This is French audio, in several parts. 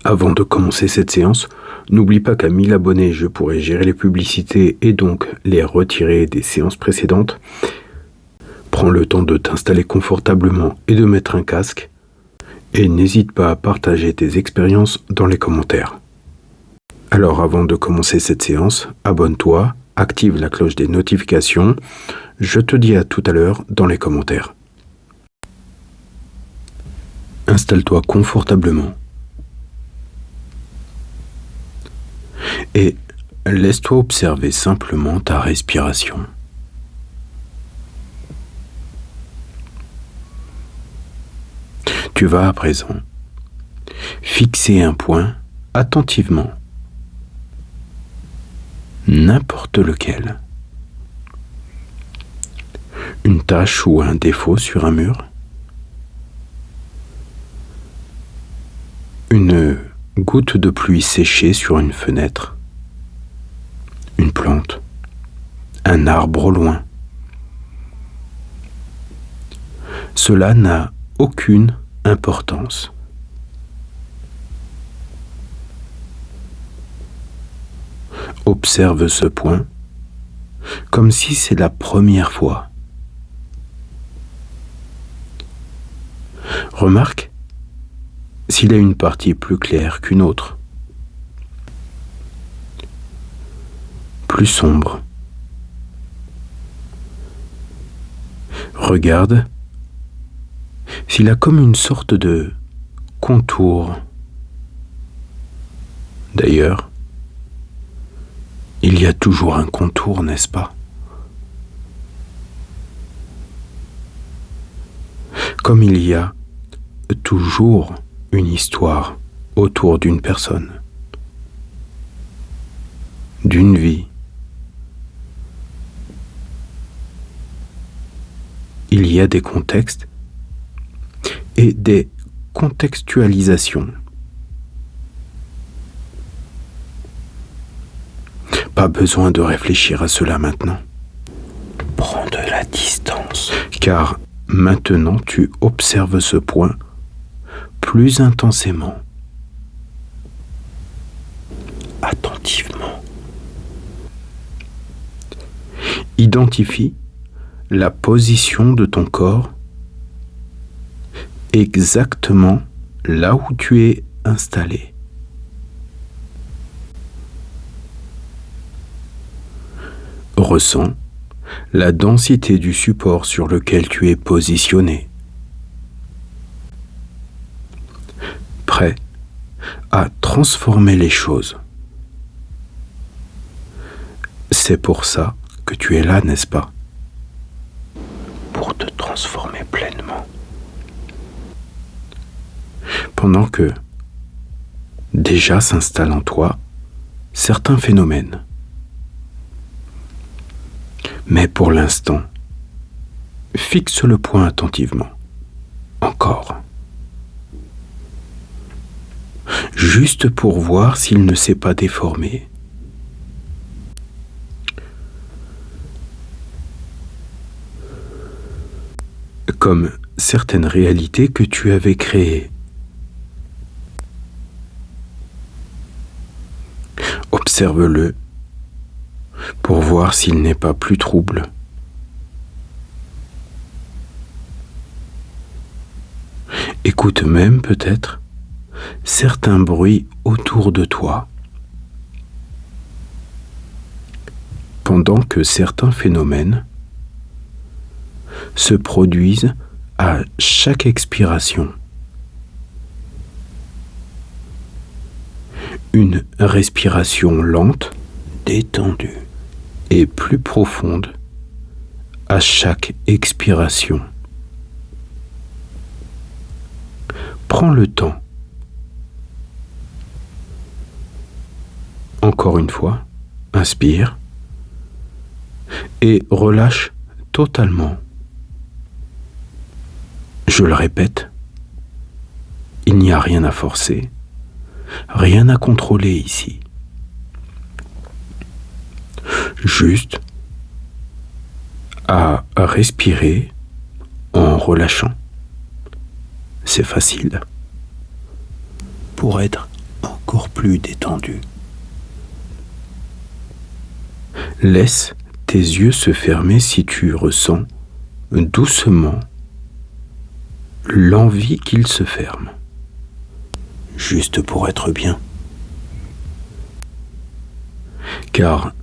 Avant de commencer cette séance, n'oublie pas qu'à 1000 abonnés, je pourrai gérer les publicités et donc les retirer des séances précédentes. Prends le temps de t'installer confortablement et de mettre un casque. Et n'hésite pas à partager tes expériences dans les commentaires. Alors avant de commencer cette séance, abonne-toi, active la cloche des notifications. Je te dis à tout à l'heure dans les commentaires. Installe-toi confortablement. Et laisse-toi observer simplement ta respiration. Tu vas à présent fixer un point attentivement, n'importe lequel. Une tache ou un défaut sur un mur. Une goutte de pluie séchée sur une fenêtre. Une plante. Un arbre au loin. Cela n'a aucune importance. Observe ce point comme si c'est la première fois. Remarque s'il a une partie plus claire qu'une autre, plus sombre. Regarde s'il a comme une sorte de contour. D'ailleurs, il y a toujours un contour, n'est-ce pas? Comme il y a toujours une histoire autour d'une personne, d'une vie. Il y a des contextes et des contextualisations. Pas besoin de réfléchir à cela maintenant. Prends de la distance. Car maintenant tu observes ce point plus intensément, attentivement. Identifie la position de ton corps exactement là où tu es installé. Ressens la densité du support sur lequel tu es positionné. Prêt à transformer les choses. C'est pour ça que tu es là, n'est-ce pas? Pour te transformer pleinement. Pendant que déjà s'installent en toi certains phénomènes. Mais pour l'instant, fixe le point attentivement. Encore. Juste pour voir s'il ne s'est pas déformé. Comme certaines réalités que tu avais créées. Observe-le pour voir s'il n'est pas plus trouble. Écoute même peut-être certains bruits autour de toi, pendant que certains phénomènes se produisent à chaque expiration. Une respiration lente, détendue et plus profonde à chaque expiration. Prends le temps. Encore une fois, inspire et relâche totalement. Je le répète, il n'y a rien à forcer, rien à contrôler ici. Juste à respirer en relâchant. C'est facile. Pour être encore plus détendu. Laisse tes yeux se fermer si tu ressens doucement l'envie qu'ils se ferment, juste pour être bien. Car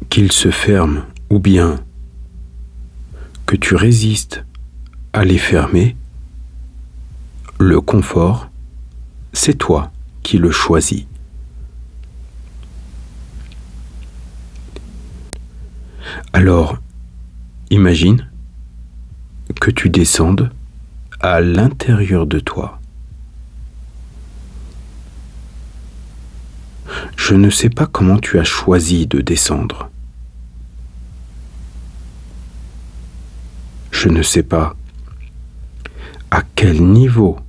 qu'ils se ferment ou bien que tu résistes à les fermer, le confort, c'est toi qui le choisis. Alors, imagine que tu descendes à l'intérieur de toi. Je ne sais pas comment tu as choisi de descendre. Je ne sais pas à quel niveau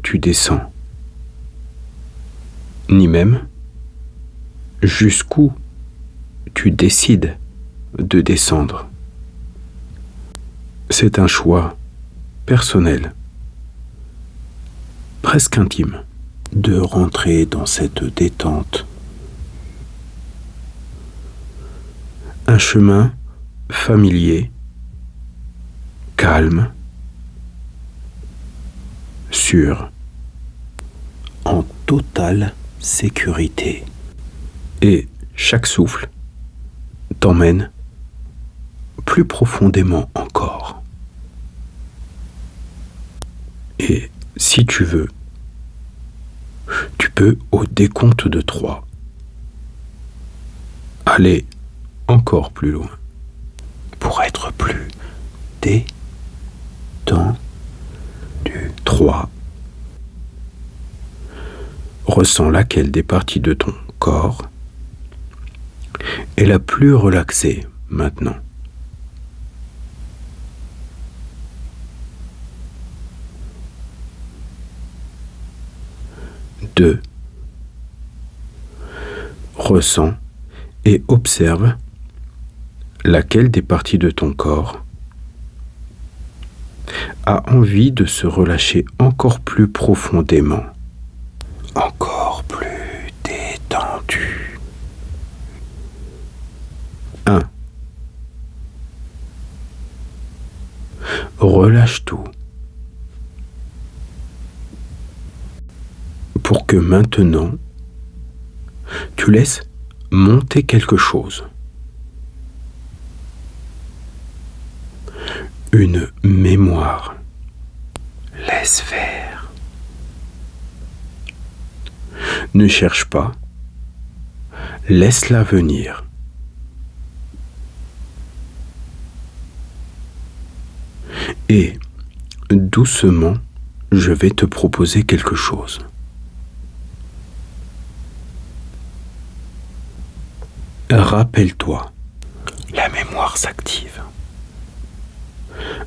tu descends, ni même jusqu'où tu décides de descendre. C'est un choix personnel, presque intime, de rentrer dans cette détente. Un chemin familier, calme, sûr, en totale sécurité. Et chaque souffle t'emmène plus profondément encore. Et si tu veux, tu peux, au décompte de 3, aller encore plus loin pour être plus détendu. 3. Ressens laquelle des parties de ton corps est la plus relaxée maintenant. 2. Ressens et observe laquelle des parties de ton corps a envie de se relâcher encore plus profondément, encore plus détendu. 1. Relâche tout pour que maintenant tu laisses monter quelque chose. Une mémoire. Laisse faire. Ne cherche pas. Laisse-la venir. Et doucement, je vais te proposer quelque chose. Rappelle-toi, la mémoire s'active.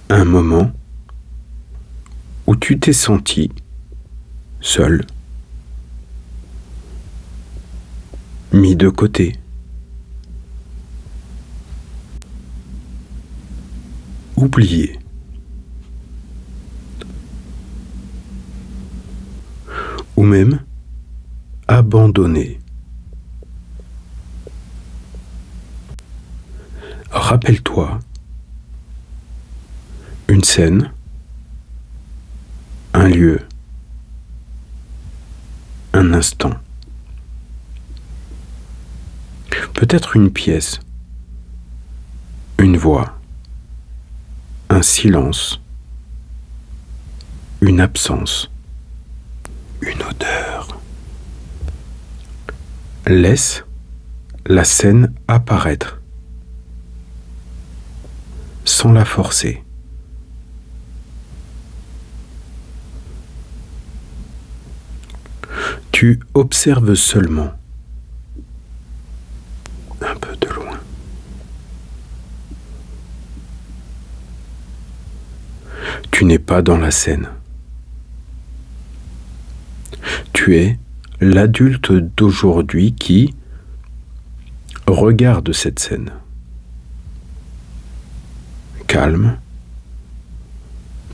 Un moment où tu t'es senti seul, mis de côté, oublié, ou même abandonné. Rappelle-toi une scène, un lieu, un instant, peut-être une pièce, une voix, un silence, une absence, une odeur. Laisse la scène apparaître sans la forcer. Tu observes seulement, un peu de loin. Tu n'es pas dans la scène. Tu es l'adulte d'aujourd'hui qui regarde cette scène. Calme,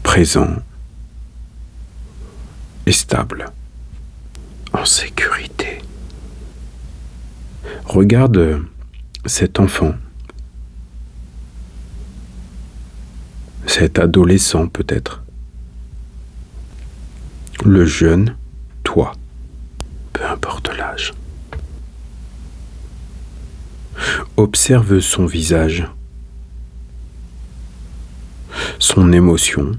présent et stable. en sécurité. Regarde cet enfant, cet adolescent peut-être, le jeune, toi, peu importe l'âge. Observe son visage, son émotion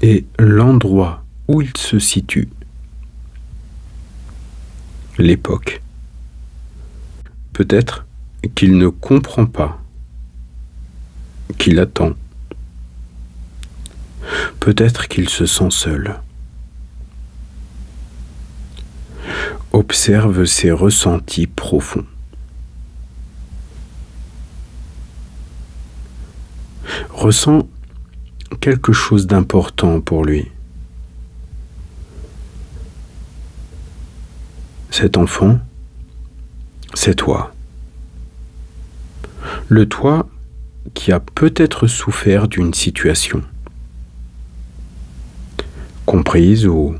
et l'endroit où il se situe, l'époque. Peut-être qu'il ne comprend pas, qu'il attend. Peut-être qu'il se sent seul. Observe ses ressentis profonds. Ressens quelque chose d'important pour lui. Cet enfant, c'est toi. Le toi qui a peut-être souffert d'une situation, comprise ou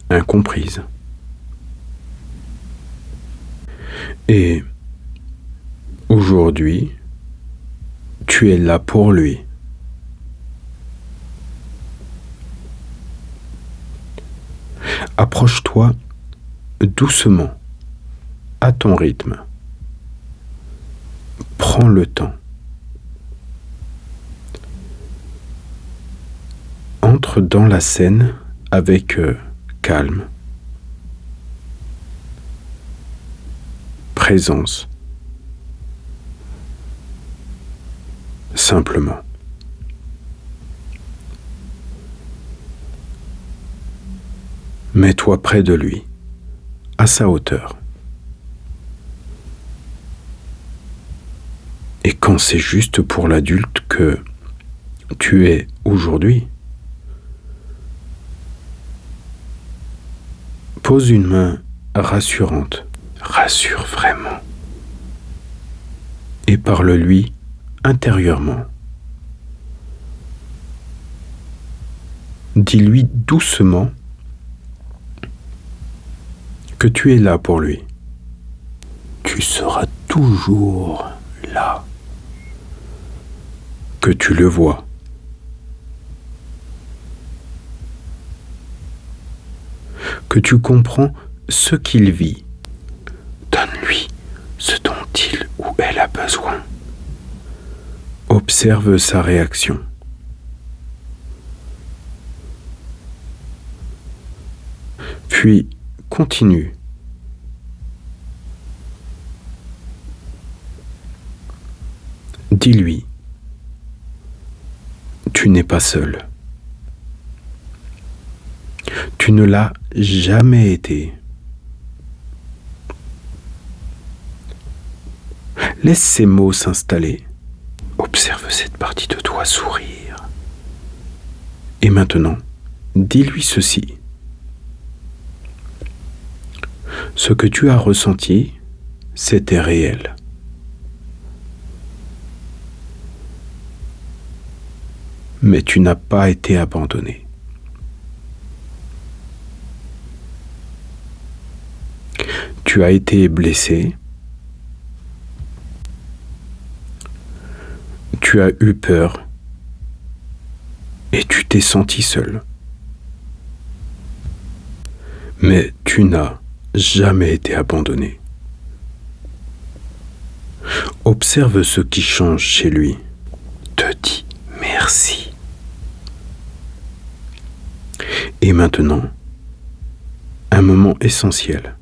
incomprise. Et aujourd'hui, tu es là pour lui. Approche-toi doucement, à ton rythme. Prends le temps. Entre dans la scène avec calme, présence, simplement. Mets-toi près de lui, à sa hauteur. Et quand c'est juste pour l'adulte que tu es aujourd'hui, pose une main rassurante, rassure vraiment, et parle-lui intérieurement. Dis-lui doucement que tu es là pour lui. Tu seras toujours là. Que tu le vois. Que tu comprends ce qu'il vit. Donne-lui ce dont il ou elle a besoin. Observe sa réaction. Puis continue. Dis-lui, tu n'es pas seul. Tu ne l'as jamais été. Laisse ces mots s'installer. Observe cette partie de toi sourire. Et maintenant, dis-lui ceci. Ce que tu as ressenti, c'était réel. Mais tu n'as pas été abandonné. Tu as été blessé. Tu as eu peur. Et tu t'es senti seul. Mais tu n'as jamais été abandonné. Observe ce qui change chez lui. Te dis merci. Et maintenant, un moment essentiel.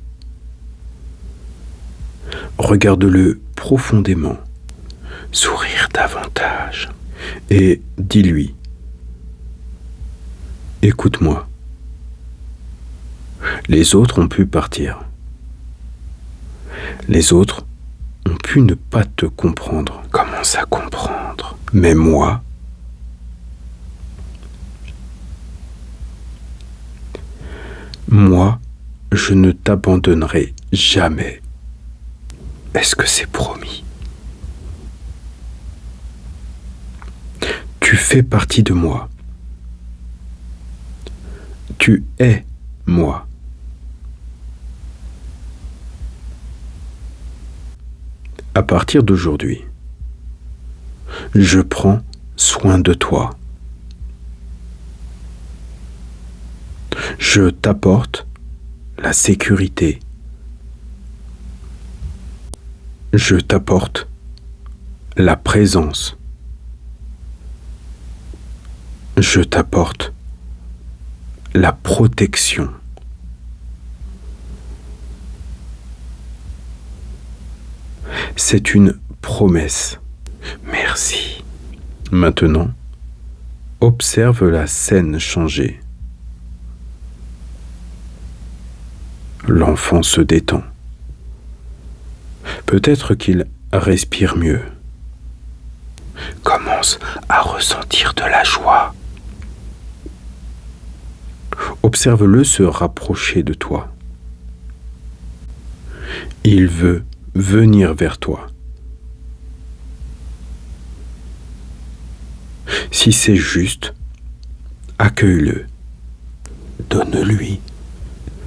Regarde-le profondément, sourire davantage et dis-lui, écoute-moi, les autres ont pu partir. Les autres ont pu ne pas te comprendre. Commence à comprendre. Mais moi, je ne t'abandonnerai jamais. Est-ce que c'est promis? Tu fais partie de moi. Tu es À partir d'aujourd'hui, je prends soin de toi. Je t'apporte la sécurité. Je t'apporte la présence. Je t'apporte la protection. C'est une promesse. Merci. Maintenant, observe la scène changer. L'enfant se détend. Peut-être qu'il respire mieux. Commence à ressentir de la joie. Observe-le se rapprocher de toi. Il veut venir vers toi. Si c'est juste, accueille-le. Donne-lui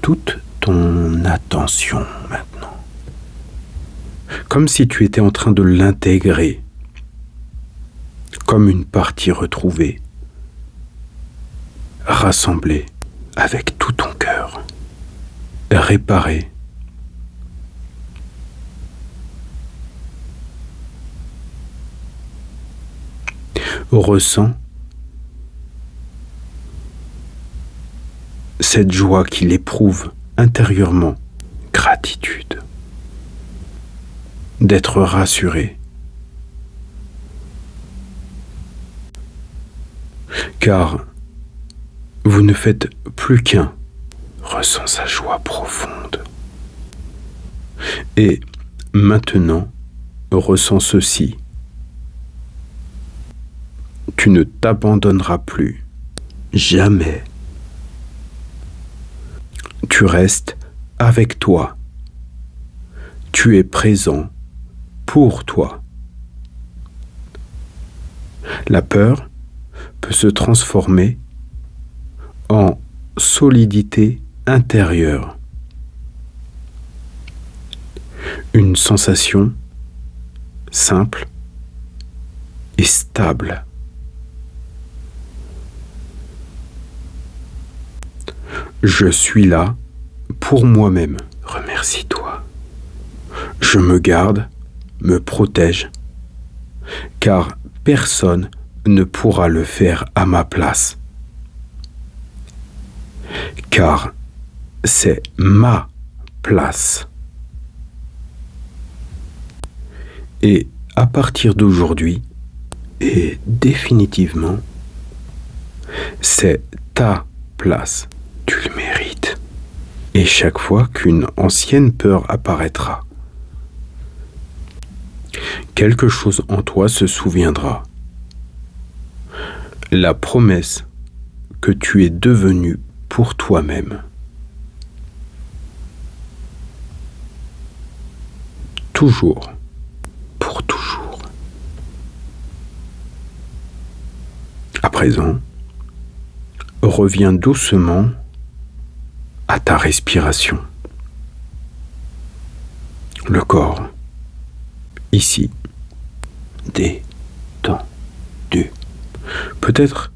toute ton attention maintenant. Comme si tu étais en train de l'intégrer, comme une partie retrouvée, rassemblée avec tout ton cœur, réparée. Ressens cette joie qu'il éprouve intérieurement, gratitude, d'être rassuré. Car vous ne faites plus qu'un. Ressens sa joie profonde. Et maintenant, ressens ceci. Tu ne t'abandonneras plus. Jamais. Tu restes avec toi. Tu es présent pour toi. La peur peut se transformer en solidité intérieure. Une sensation simple et stable. Je suis là pour moi-même. Remercie-toi. Je me garde, me protège, car personne ne pourra le faire à ma place. Car c'est ma place. Et à partir d'aujourd'hui, et définitivement, c'est ta place. Tu le mérites. Et chaque fois qu'une ancienne peur apparaîtra, quelque chose en toi se souviendra. La promesse que tu es devenu pour toi-même. Toujours, pour toujours. À présent, reviens doucement à ta respiration. Le corps, ici, détendu. Peut-être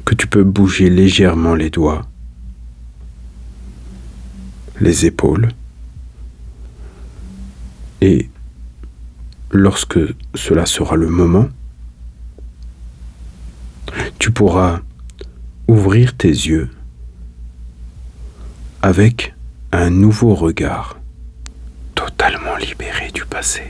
que tu peux bouger légèrement les doigts, les épaules, et lorsque cela sera le moment, tu pourras ouvrir tes yeux avec un nouveau regard, totalement libéré du passé.